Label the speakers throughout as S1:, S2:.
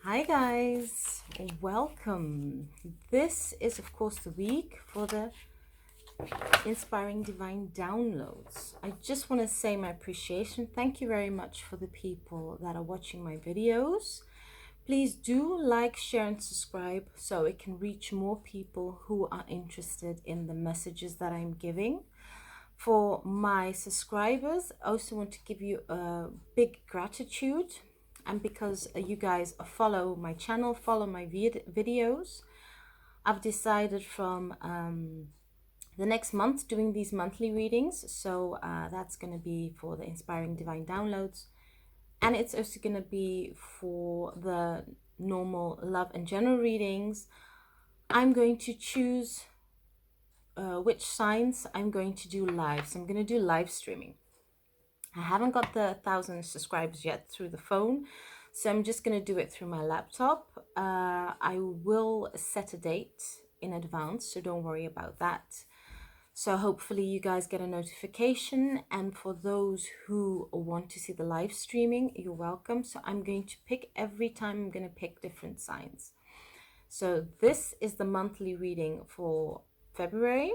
S1: Hi guys, welcome. This is of course the week for the inspiring divine downloads. I just want to say my appreciation. Thank you very much for the people that are watching my videos. Please do like, share and subscribe so it can reach more people who are interested in the messages that I'm giving. For my subscribers, I also want to give you a big gratitude, and because you guys follow my channel, follow my videos, I've decided from the next month doing these monthly readings. So that's going to be for the inspiring divine downloads, and it's also going to be for the normal love and general readings. I'm going to choose which signs I'm going to do live. So I'm going to do live streaming. I haven't got the 1,000 subscribers yet through the phone, so I'm just going to do it through my laptop. I will set a date in advance, so don't worry about that. So hopefully you guys get a notification, and for those who want to see the live streaming, you're welcome. So I'm going to pick every time, I'm going to pick different signs. So this is the monthly reading for February.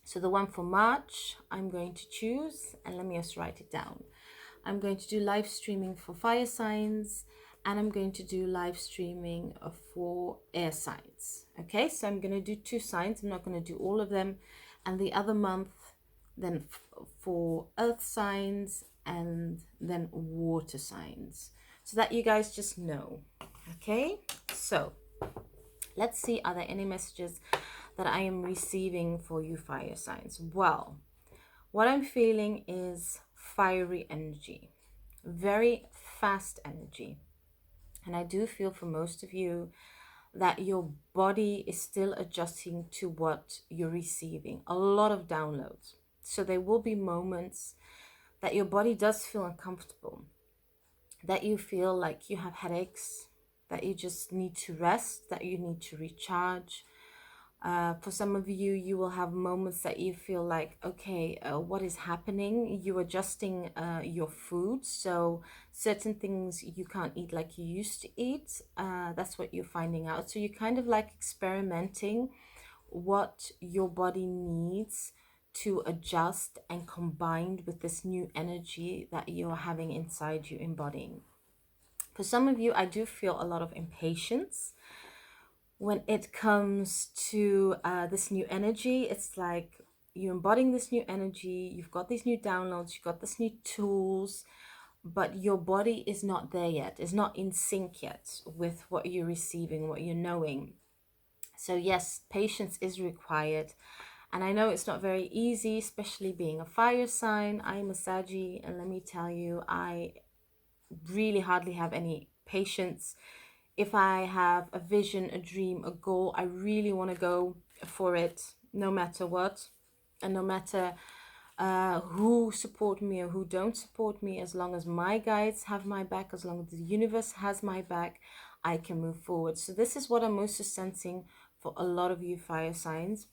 S1: So the one for March, I'm going to choose, and let me just write it down. I'm going to do live streaming for fire signs, and I'm going to do live streaming for air signs. Okay, so I'm going to do 2 signs. I'm not going to do all of them. And the other month, then for earth signs, and then water signs. So that you guys just know. Okay, so let's see, are there any messages that I am receiving for you fire signs? Well, what I'm feeling is fiery energy, very fast energy. And I do feel for most of you that your body is still adjusting to what you're receiving. A lot of downloads. So there will be moments that your body does feel uncomfortable, that you feel like you have headaches, that you just need to rest, that you need to recharge. For some of you, you will have moments that you feel like, okay, what is happening? You're adjusting your food. So certain things you can't eat like you used to eat. That's what you're finding out. So you're kind of like experimenting what your body needs to adjust and combined with this new energy that you're having inside you embodying. For some of you, I do feel a lot of impatience when it comes to this new energy. It's like you're embodying this new energy, you've got these new downloads, you've got this new tools, but your body is not there yet, is not in sync yet with what you're receiving, what you're knowing. So yes, patience is required. And I know it's not very easy, especially being a fire sign. I am a Saggy, and let me tell you, I really hardly have any patience. If I have a vision, a dream, a goal, I really want to go for it no matter what, and no matter who support me or who don't support me. As long as my guides have my back, as long as the universe has my back, I can move forward. So this is what I'm most sensing for a lot of you fire signs.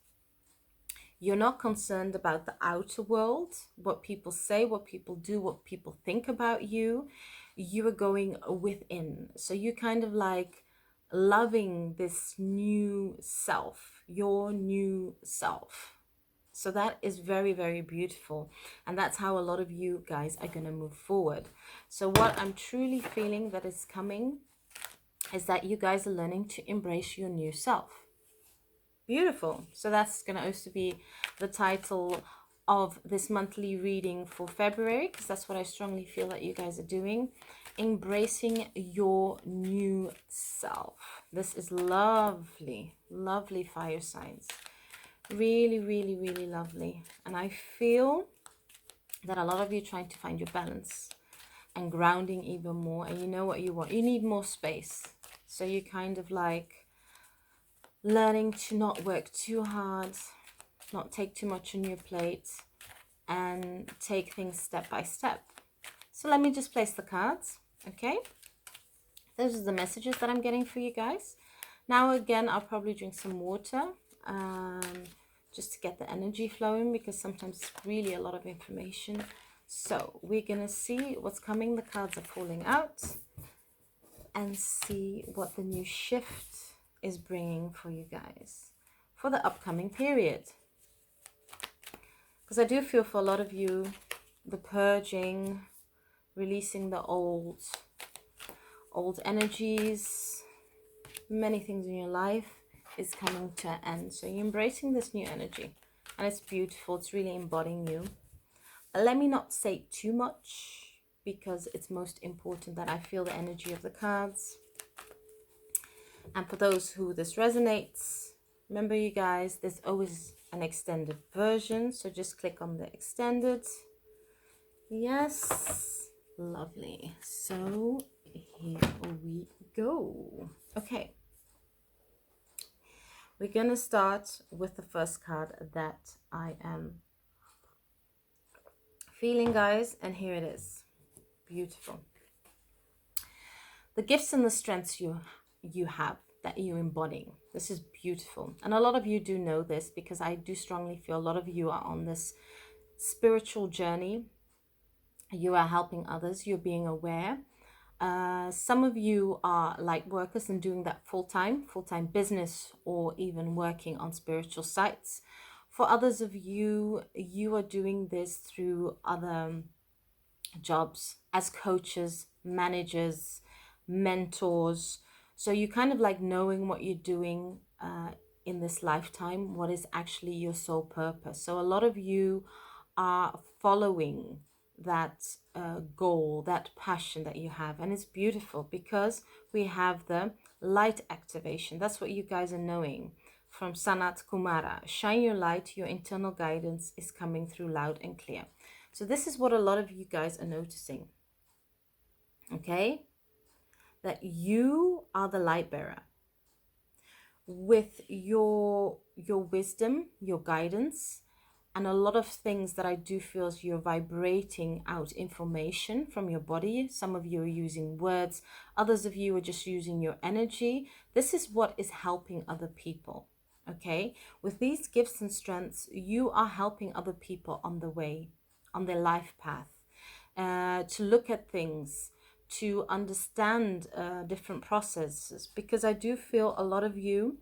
S1: You're not concerned about the outer world, what people say, what people do, what people think about you. You are going within. So you kind of like loving this new self, your new self. So that is very, very beautiful. And that's how a lot of you guys are going to move forward. So what I'm truly feeling that is coming is that you guys are learning to embrace your new self. Beautiful. So that's going to also be the title of this monthly reading for February, because that's what I strongly feel that you guys are doing. Embracing your new self. This is lovely, lovely fire signs. Really, really, really lovely. And I feel that a lot of you are trying to find your balance and grounding even more. And you know what you want. You need more space. So you kind of like learning to not work too hard, not take too much on your plate, and take things step by step. So let me just place the cards, okay? Those are the messages that I'm getting for you guys. Now again, I'll probably drink some water just to get the energy flowing, because sometimes it's really a lot of information. So we're gonna see what's coming. The cards are falling out. and see what the new shift is bringing for you guys for the upcoming period. Because I do feel for a lot of you, the purging, releasing the old energies, many things in your life is coming to an end. So you're embracing this new energy and it's beautiful. It's really embodying you. Let me not say too much because it's most important that I feel the energy of the cards. And for those who this resonates, remember you guys, there's always an extended version. So just click on the extended. Yes, lovely. So here we go. Okay. We're going to start with the first card that I am feeling, guys, and here it is. Beautiful. The gifts and the strengths you have that you're embodying. This is beautiful. And a lot of you do know this because I do strongly feel a lot of you are on this spiritual journey. You are helping others. You're being aware. Some of you are light workers and doing that full-time business, or even working on spiritual sites. For others of you, you are doing this through other jobs as coaches, managers, mentors. So you kind of like knowing what you're doing in this lifetime, what is actually your sole purpose. So a lot of you are following that goal, that passion that you have. And it's beautiful because we have the light activation. That's what you guys are knowing from Sanat Kumara. Shine your light, your internal guidance is coming through loud and clear. So this is what a lot of you guys are noticing. Okay? That you are the light bearer. With your wisdom, your guidance, and a lot of things that I do feel is you're vibrating out information from your body. Some of you are using words. Others of you are just using your energy. This is what is helping other people. Okay? With these gifts and strengths, you are helping other people on the way, on their life path, to look at things, to understand different processes. Because I do feel a lot of you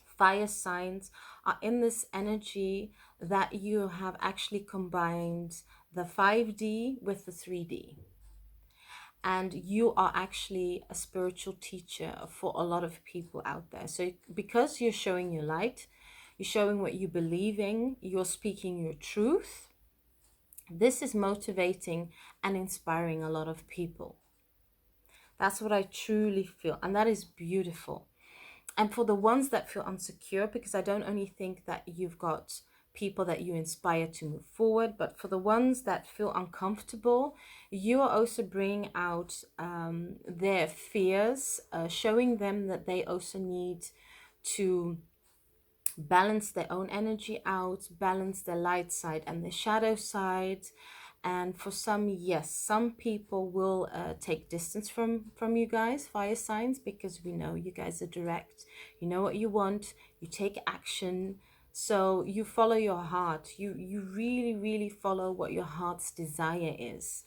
S1: fire signs are in this energy that you have actually combined the 5D with the 3D. And you are actually a spiritual teacher for a lot of people out there. So because you're showing your light, you're showing what you believe in, you're speaking your truth, this is motivating and inspiring a lot of people. That's what I truly feel. And that is beautiful. And for the ones that feel insecure, because I don't only think that you've got people that you inspire to move forward, but for the ones that feel uncomfortable, you are also bringing out their fears, showing them that they also need to balance their own energy out, balance their light side and the shadow side. And for some, yes, some people will take distance from you guys, fire signs, because we know you guys are direct. You know what you want, you take action. So you follow your heart. You really, really follow what your heart's desire is.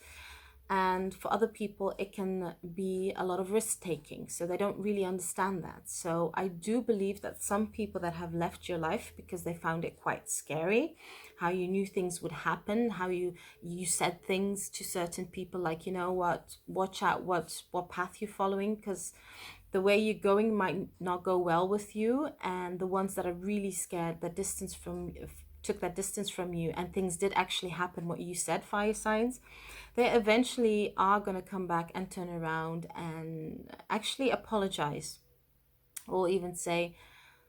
S1: And for other people, it can be a lot of risk taking. So they don't really understand that. So I do believe that some people that have left your life because they found it quite scary, how you knew things would happen, how you said things to certain people like, you know what, watch out what path you're following, because the way you're going might not go well with you. And the ones that are really scared, that took that distance from you, and things did actually happen what you said, fire signs, they eventually are going to come back and turn around and actually apologize, or even say,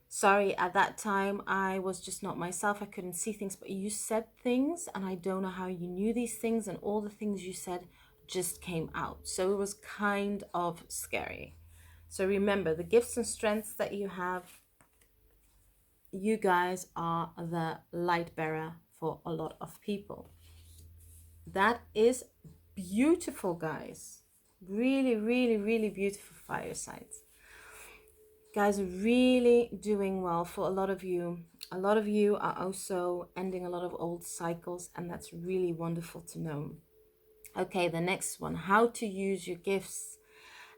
S1: sorry, at that time I was just not myself, I couldn't see things, but you said things and I don't know how you knew these things, and all the things you said just came out. So it was kind of scary. So remember, the gifts and strengths that you have, you guys are the light bearer for a lot of people. That is beautiful, guys. Really, really, really beautiful fire signs. Guys are really doing well. For a lot of you are also ending a lot of old cycles, and that's really wonderful to know. Okay, the next one, how to use your gifts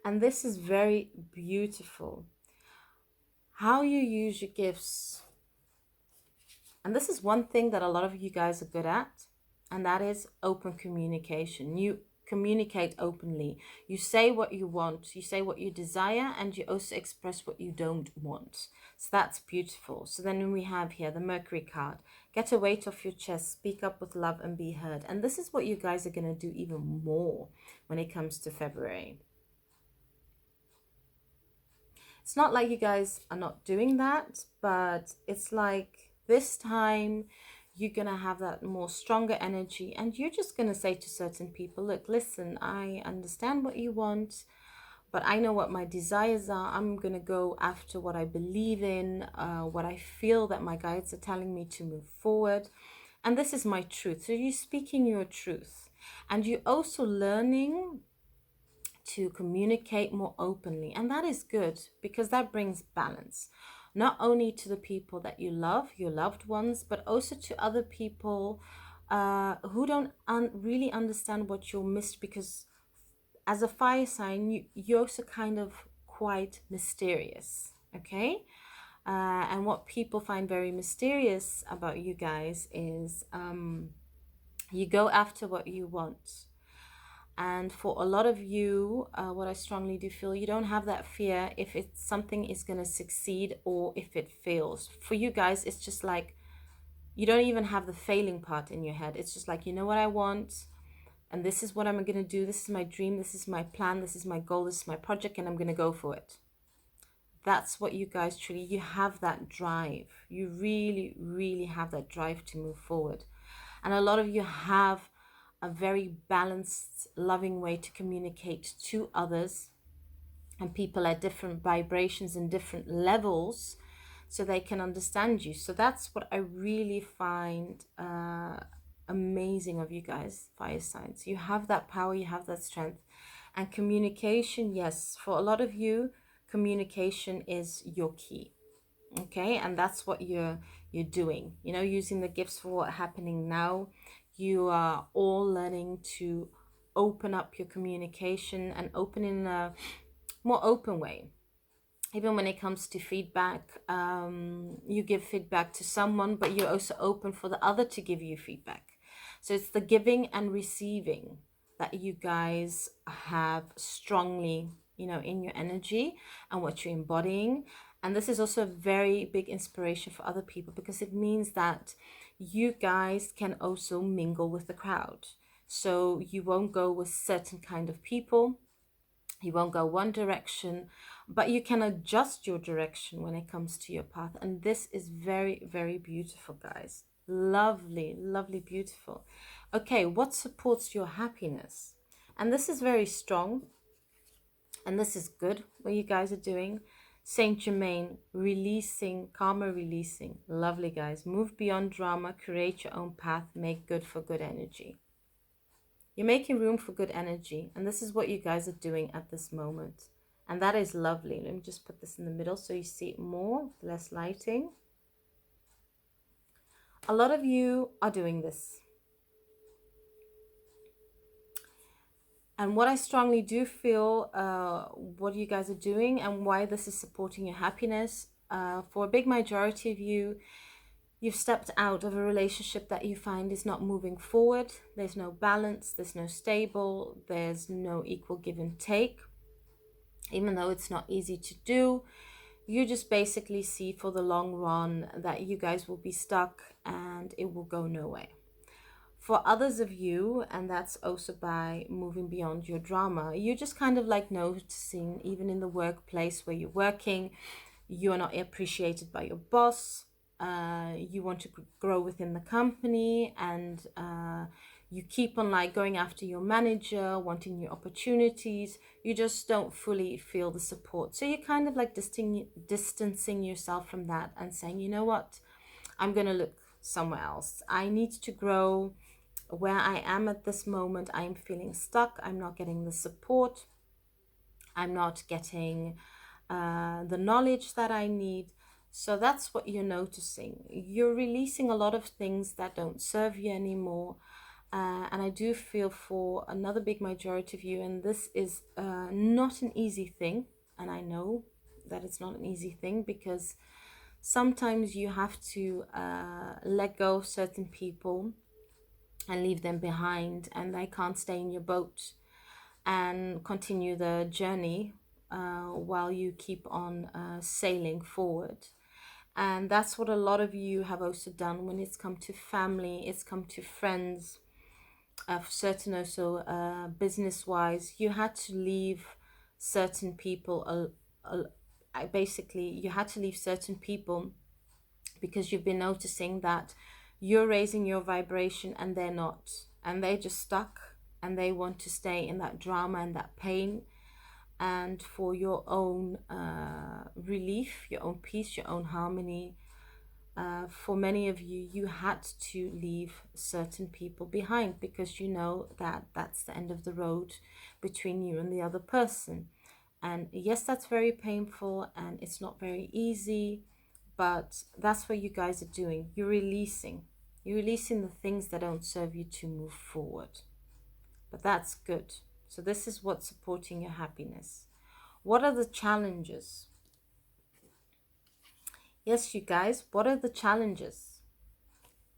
S1: And this is very beautiful. How you use your gifts. And this is one thing that a lot of you guys are good at, and that is open communication. You communicate openly. You say what you want, you say what you desire, and you also express what you don't want. So that's beautiful. So then we have here the Mercury card. Get a weight off your chest, speak up with love, and be heard. And this is what you guys are going to do even more when it comes to February. It's not like you guys are not doing that, but it's like this time you're going to have that more stronger energy, and you're just going to say to certain people, look, listen, I understand what you want, but I know what my desires are. I'm going to go after what I believe in, what I feel that my guides are telling me to move forward. And this is my truth. So you're speaking your truth, and you're also learning to communicate more openly. And that is good, because that brings balance, not only to the people that you love, your loved ones, but also to other people who don't really understand what you're missed. Because as a fire sign, you're also kind of quite mysterious, okay? And what people find very mysterious about you guys is you go after what you want. And for a lot of you, what I strongly do feel, you don't have that fear if it's something is going to succeed or if it fails. For you guys, it's just like you don't even have the failing part in your head. It's just like, you know what I want, and this is what I'm going to do. This is my dream. This is my plan. This is my goal. This is my project, and I'm going to go for it. That's what you guys truly, you have that drive. You really, really have that drive to move forward. And a lot of you have a very balanced, loving way to communicate to others and people at different vibrations and different levels, so they can understand you. So that's what I really find amazing of you guys, fire signs. You have that power, you have that strength. And communication, yes, for a lot of you, communication is your key. Okay, and that's what you're doing, you know, using the gifts for what's happening now. You are all learning to open up your communication and open in a more open way. Even when it comes to feedback, you give feedback to someone, but you're also open for the other to give you feedback. So it's the giving and receiving that you guys have strongly, you know, in your energy and what you're embodying. And this is also a very big inspiration for other people, because it means that you guys can also mingle with the crowd. So you won't go with certain kind of people. You won't go one direction, but you can adjust your direction when it comes to your path. And this is very, very beautiful, guys. Lovely, lovely, beautiful. Okay, what supports your happiness? And this is very strong. And this is good, what you guys are doing. Saint Germain, releasing, karma releasing. Lovely, guys. Move beyond drama, create your own path, make good for good energy. You're making room for good energy, and this is what you guys are doing at this moment. And that is lovely. Let me just put this in the middle so you see it more, less lighting. A lot of you are doing this. And what I strongly do feel, what you guys are doing and why this is supporting your happiness, for a big majority of you, you've stepped out of a relationship that you find is not moving forward. There's no balance, there's no stable, there's no equal give and take. Even though it's not easy to do, you just basically see for the long run that you guys will be stuck and it will go nowhere. For others of you, and that's also by moving beyond your drama, you're just kind of like noticing, even in the workplace where you're working, you are not appreciated by your boss. You want to grow within the company, and you keep on like going after your manager, wanting new opportunities. You just don't fully feel the support. So you're kind of like distancing yourself from that and saying, you know what, I'm going to look somewhere else. I need to grow. Where I am at this moment, I'm feeling stuck. I'm not getting the support. I'm not getting the knowledge that I need. So that's what you're noticing. You're releasing a lot of things that don't serve you anymore. And I do feel for another big majority of you, and this is not an easy thing. And I know that it's not an easy thing because sometimes you have to let go of certain people and leave them behind, and they can't stay in your boat and continue the journey while you keep on sailing forward. And that's what a lot of you have also done when it's come to family, it's come to friends, certain also business wise. You had to leave certain people, basically, you had to leave certain people because you've been noticing that you're raising your vibration and they're not, and they're just stuck and they want to stay in that drama and that pain. And for your own relief, your own peace, your own harmony, for many of you, you had to leave certain people behind because you know that that's the end of the road between you and the other person. And yes, that's very painful and it's not very easy, but that's what you guys are doing. You're releasing. You're releasing the things that don't serve you to move forward. But that's good. So this is what's supporting your happiness. What are the challenges? Yes, you guys, what are the challenges?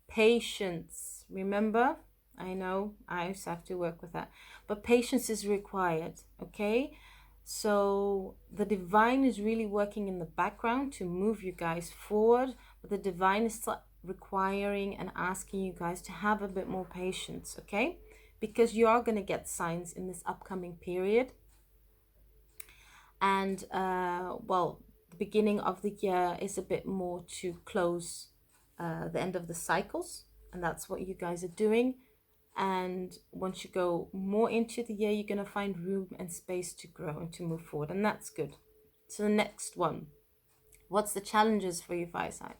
S1: Patience. Remember, I know I used to have to work with that, but patience is required. Okay, so the divine is really working in the background to move you guys forward, but the divine is still requiring and asking you guys to have a bit more patience. Okay, because you are going to get signs in this upcoming period. And well, the beginning of the year is a bit more to close the end of the cycles, and that's what you guys are doing. And once you go more into the year, you're going to find room and space to grow and to move forward, and that's good. So the next one, what's the challenges for you, fire sign?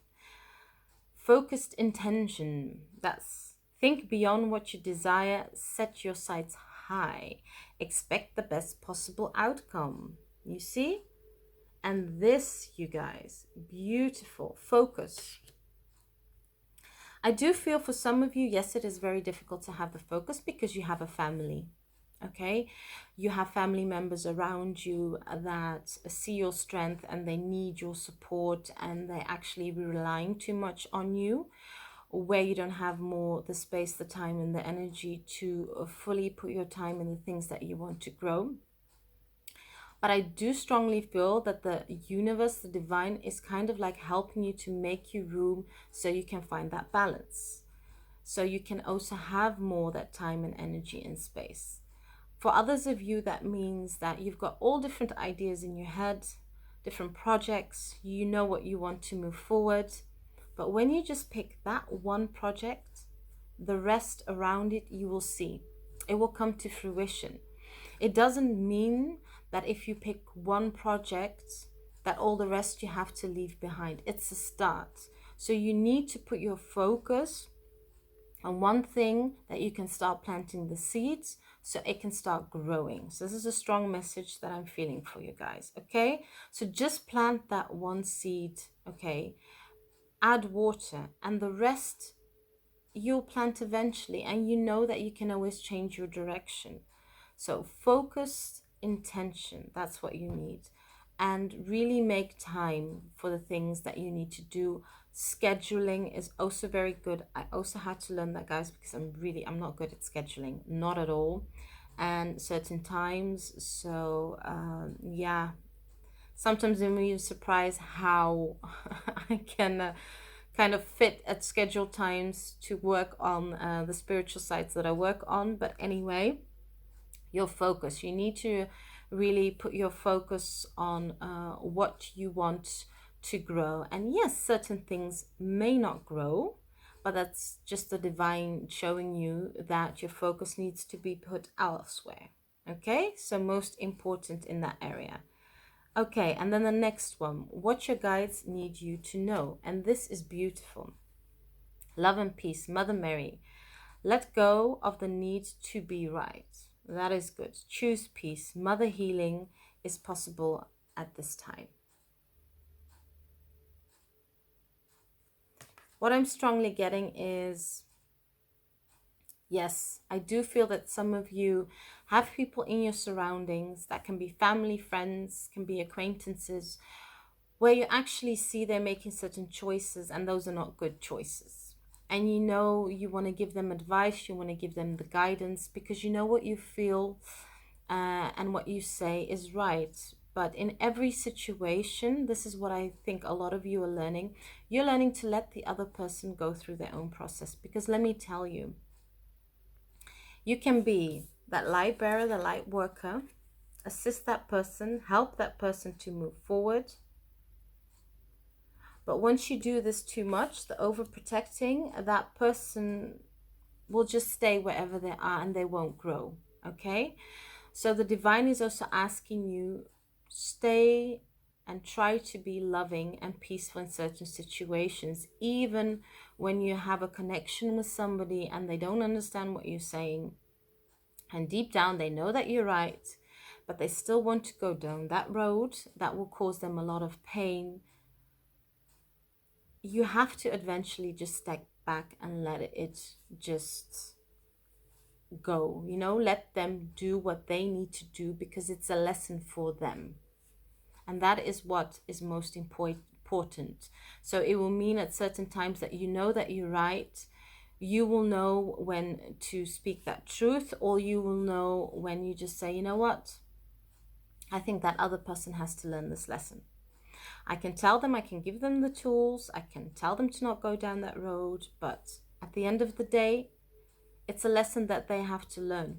S1: Focused intention. That's think beyond what you desire, set your sights high, expect the best possible outcome. You see? And this, you guys, beautiful focus. I do feel for some of you, yes, it is very difficult to have the focus because you have a family. Okay, you have family members around you that see your strength and they need your support, and they actually relying too much on you, where you don't have more the space, the time, and the energy to fully put your time in the things that you want to grow. But I do strongly feel that the universe, the divine, is kind of like helping you to make you room so you can find that balance. So you can also have more that time and energy and space. For others of you, that means that you've got all different ideas in your head, different projects, you know what you want to move forward. But when you just pick that one project, the rest around it, you will see. It will come to fruition. It doesn't mean that if you pick one project, that all the rest you have to leave behind. It's a start. So you need to put your focus on one thing that you can start planting the seeds so it can start growing. So this is a strong message that I'm feeling for you guys. Okay, so just plant that one seed. Okay, add water, and the rest you'll plant eventually, and you know that you can always change your direction. So focused intention, that's what you need. And really make time for the things that you need to do. Scheduling is also very good. I also had to learn that, guys, because I'm not good at scheduling, not at all. And certain times. So yeah, sometimes I'm even surprised how I can kind of fit at scheduled times to work on the spiritual sides that I work on. But anyway, your focus, you need to really put your focus on what you want to grow. And yes, certain things may not grow, but that's just the divine showing you that your focus needs to be put elsewhere. Okay, so most important in that area. Okay, and then the next one, what your guides need you to know. And this is beautiful. Love and peace, Mother Mary. Let go of the need to be right. That is good. Choose peace. Mother healing is possible at this time. What I'm strongly getting is, Yes, I do feel that some of you have people in your surroundings that can be family, friends, can be acquaintances, where you actually see they're making certain choices and those are not good choices. And you know, you want to give them advice, you want to give them the guidance because you know what you feel and what you say is right. But in every situation, this is what I think a lot of you are learning. You're learning to let the other person go through their own process. Because let me tell you, you can be that light bearer, the light worker, assist that person, help that person to move forward. But once you do this too much, the overprotecting, that person will just stay wherever they are and they won't grow. Okay? So the divine is also asking you, stay and try to be loving and peaceful in certain situations, even when you have a connection with somebody and they don't understand what you're saying. And deep down, they know that you're right, but they still want to go down that road that will cause them a lot of pain. You have to eventually just step back and let it just go, let them do what they need to do because it's a lesson for them. And that is what is most important. So it will mean at certain times that you know that you're right. You will know when to speak that truth, or you will know when you just say, you know what? I think that other person has to learn this lesson. I can tell them, I can give them the tools, I can tell them to not go down that road, but at the end of the day, it's a lesson that they have to learn.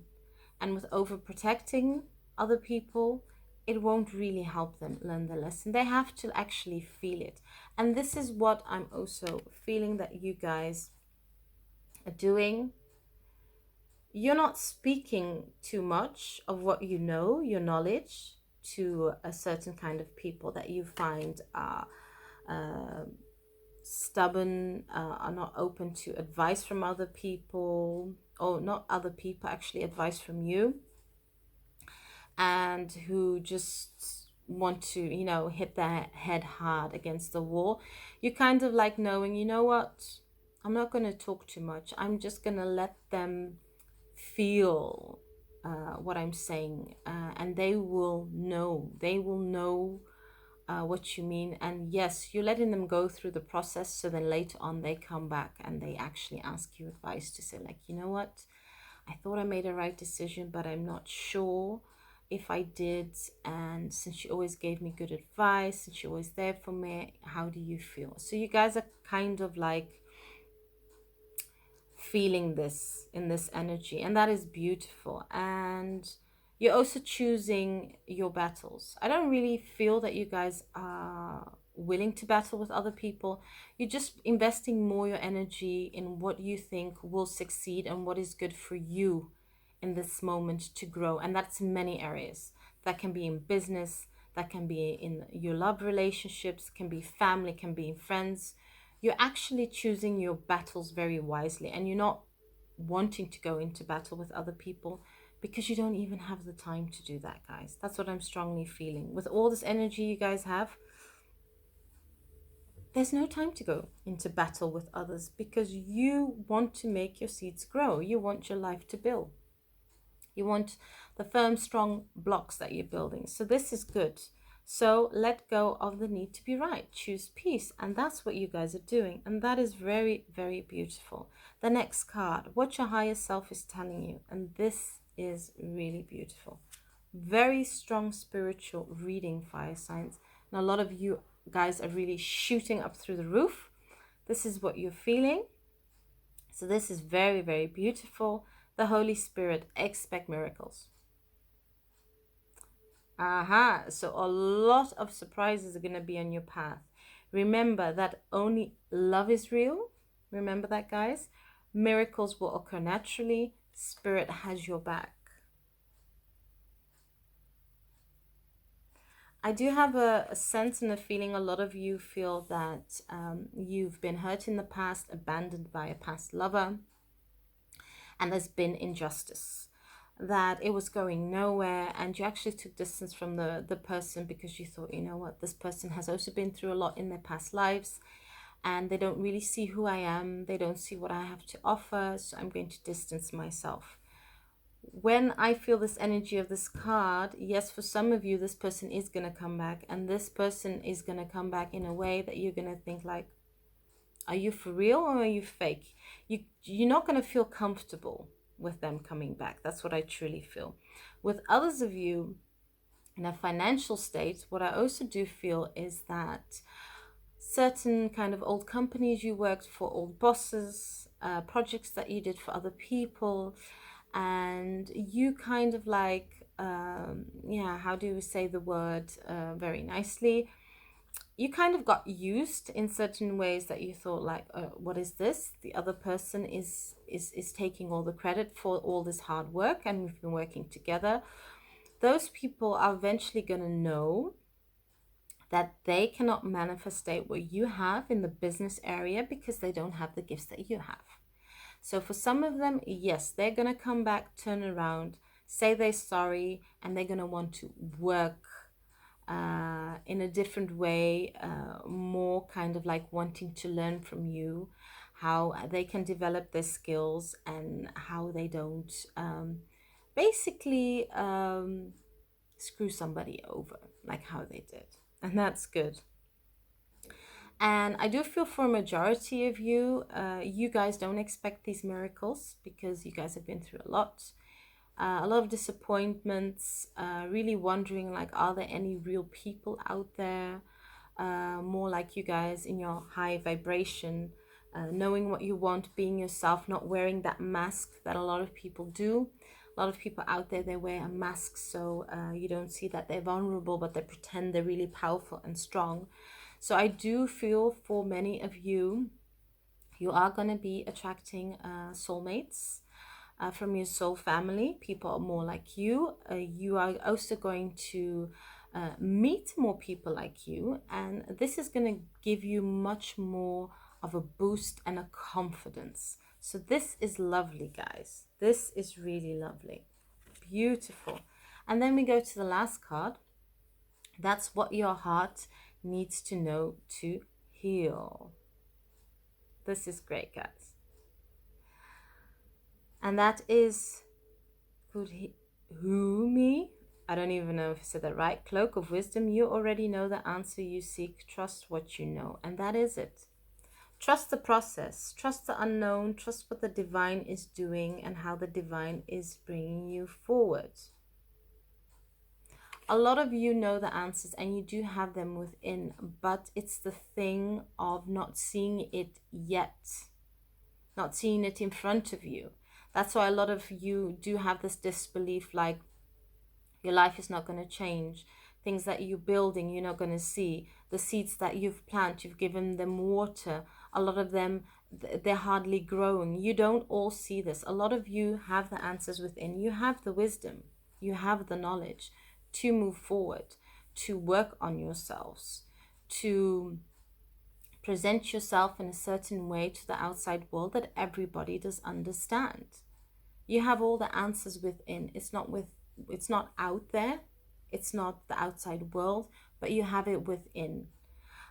S1: And with overprotecting other people, it won't really help them learn the lesson. They have to actually feel it. And this is what I'm also feeling that you guys are doing. You're not speaking too much of what you know, your knowledge, to a certain kind of people that you find are stubborn, are not open to advice from other people, or not other people, actually advice from you, and who just want to, hit their head hard against the wall. You kind of like knowing, you know what, I'm not going to talk too much. I'm just going to let them feel what I'm saying, and they will know. They will know what you mean. And yes, you're letting them go through the process, so then later on they come back and they actually ask you advice to say, like, you know what, I thought I made a right decision, but I'm not sure if I did. And since you always gave me good advice, since you're always there for me, how do you feel? So you guys are kind of like feeling this in this energy, and that is beautiful. And you're also choosing your battles. I don't really feel that you guys are willing to battle with other people. You're just investing more your energy in what you think will succeed and what is good for you in this moment to grow. And that's in many areas. That can be in business, that can be in your love relationships, can be family, can be in friends. You're actually choosing your battles very wisely, and you're not wanting to go into battle with other people because you don't even have the time to do that, guys. That's what I'm strongly feeling. With all this energy you guys have, there's no time to go into battle with others because you want to make your seeds grow. You want your life to build. You want the firm, strong blocks that you're building. So this is good. So let go of the need to be right. Choose peace. And that's what you guys are doing. And that is very, very beautiful. The next card, what your higher self is telling you. And this is really beautiful. Very strong spiritual reading, fire signs. And a lot of you guys are really shooting up through the roof. This is what you're feeling. So this is very, very beautiful. The Holy Spirit, expect miracles. So a lot of surprises are going to be on your path. Remember that only love is real. Remember that, guys. Miracles will occur naturally. Spirit has your back. I do have a sense and a feeling a lot of you feel that you've been hurt in the past, abandoned by a past lover, and there's been injustice, that it was going nowhere, and you actually took distance from the person because you thought, you know what, this person has also been through a lot in their past lives, and they don't really see who I am. They don't see what I have to offer. So I'm going to distance myself. When I feel this energy of this card, yes, for some of you, this person is going to come back, and this person is going to come back in a way that you're going to think like, are you for real or are you fake? You're not going to feel comfortable with them coming back. That's what I truly feel. With others of you in a financial state, what I also do feel is that certain kind of old companies you worked for, old bosses, projects that you did for other people, and you kind of like, yeah, how do we say the word very nicely? You kind of got used in certain ways that you thought like, what is this? The other person is taking all the credit for all this hard work, and we've been working together. Those people are eventually going to know that they cannot manifestate what you have in the business area because they don't have the gifts that you have. So for some of them, yes, they're going to come back, turn around, say they're sorry, and they're going to want to work in a different way, more kind of like wanting to learn from you how they can develop their skills and how they don't basically screw somebody over like how they did. And that's good. And I do feel for a majority of you, you guys don't expect these miracles because you guys have been through a lot of disappointments, really wondering like, are there any real people out there more like you guys in your high vibration, knowing what you want, being yourself, not wearing that mask that a lot of people do. A lot of people out there, they wear a mask so you don't see that they're vulnerable, but they pretend they're really powerful and strong. So I do feel for many of you, you are going to be attracting soulmates from your soul family. People are more like you. You are also going to meet more people like you, and this is going to give you much more of a boost and a confidence. So this is lovely, guys. This is really lovely. Beautiful. And then we go to the last card. That's what your heart needs to know to heal. This is great, guys. And that is who me? I don't even know if I said that right. Cloak of wisdom. You already know the answer you seek. Trust what you know. And that is it. Trust the process. Trust the unknown. Trust what the divine is doing and how the divine is bringing you forward. A lot of you know the answers and you do have them within, but it's the thing of not seeing it yet, not seeing it in front of you. That's why a lot of you do have this disbelief, like your life is not going to change. Things that you're building, you're not going to see. The seeds that you've planted, you've given them water. A lot of them, they're hardly growing. You don't all see this. A lot of you have the answers within. You have the wisdom. You have the knowledge to move forward, to work on yourselves, to present yourself in a certain way to the outside world that everybody does understand. You have all the answers within. It's not out there. It's not the outside world, but you have it within.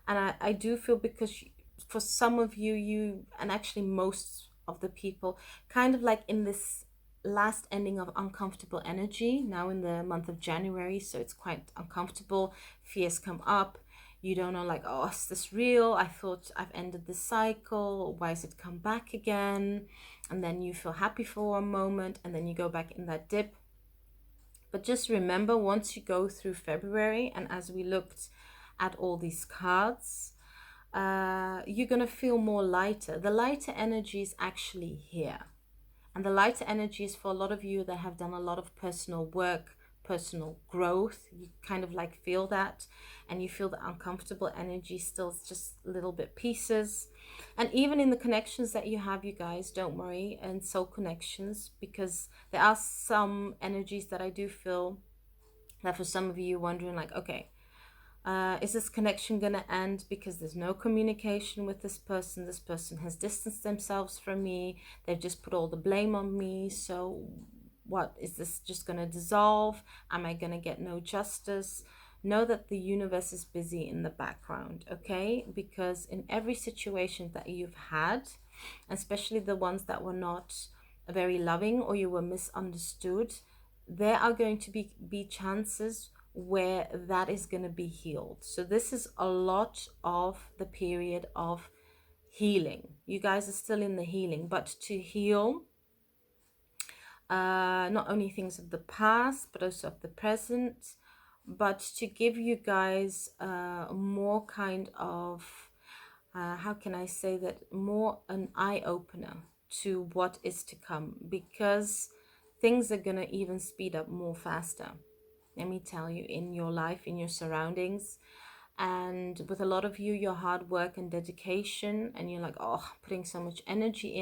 S1: And I do feel because for some of you, and actually most of the people, kind of like in this last ending of uncomfortable energy now in the month of January, so it's quite uncomfortable. Fears come up. You don't know, like, oh, is this real? I thought I've ended the cycle. Why has it come back again? And then you feel happy for a moment, and then you go back in that dip. But just remember, once you go through February, and as we looked at all these cards, you're going to feel more lighter. The lighter energy is actually here. And the lighter energy is for a lot of you that have done a lot of personal work, personal growth. You kind of like feel that, and you feel the uncomfortable energy still just little bit pieces. And even in the connections that you have, you guys, don't worry, and soul connections, because there are some energies that I do feel that for some of you wondering like, okay, is this connection going to end because there's no communication with this person? This person has distanced themselves from me. They've just put all the blame on me. So what, is this just going to dissolve? Am I going to get no justice? know that the universe is busy in the background, okay? Because in every situation that you've had, especially the ones that were not very loving or you were misunderstood, there are going to be chances where that is going to be healed. So this is a lot of the period of healing. You guys are still in the healing, but to heal not only things of the past but also of the present, but to give you guys more kind of how can I say that, more an eye opener to what is to come, because things are gonna even speed up more faster, let me tell you, in your life, in your surroundings. And with a lot of you, your hard work and dedication, and you're like, oh, putting so much energy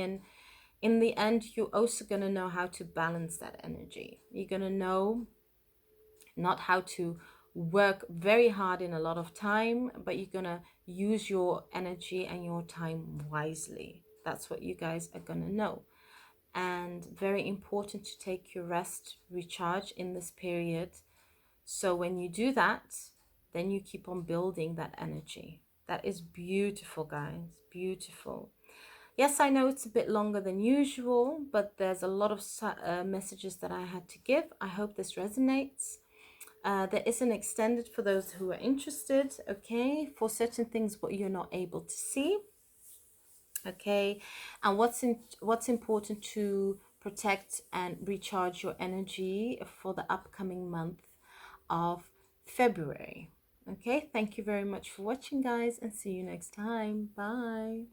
S1: in the end, you're also going to know how to balance that energy. You're going to know not how to work very hard in a lot of time, but you're going to use your energy and your time wisely. That's what you guys are going to know. And very important to take your rest, recharge in this period. So when you do that, then you keep on building that energy. That is beautiful, guys. Beautiful. Yes, I know it's a bit longer than usual, but there's a lot of messages that I had to give. I hope this resonates. There is an extended for those who are interested, okay, for certain things what you're not able to see, okay. And what's important to protect and recharge your energy for the upcoming month of February. Okay, thank you very much for watching, guys, and see you next time. Bye.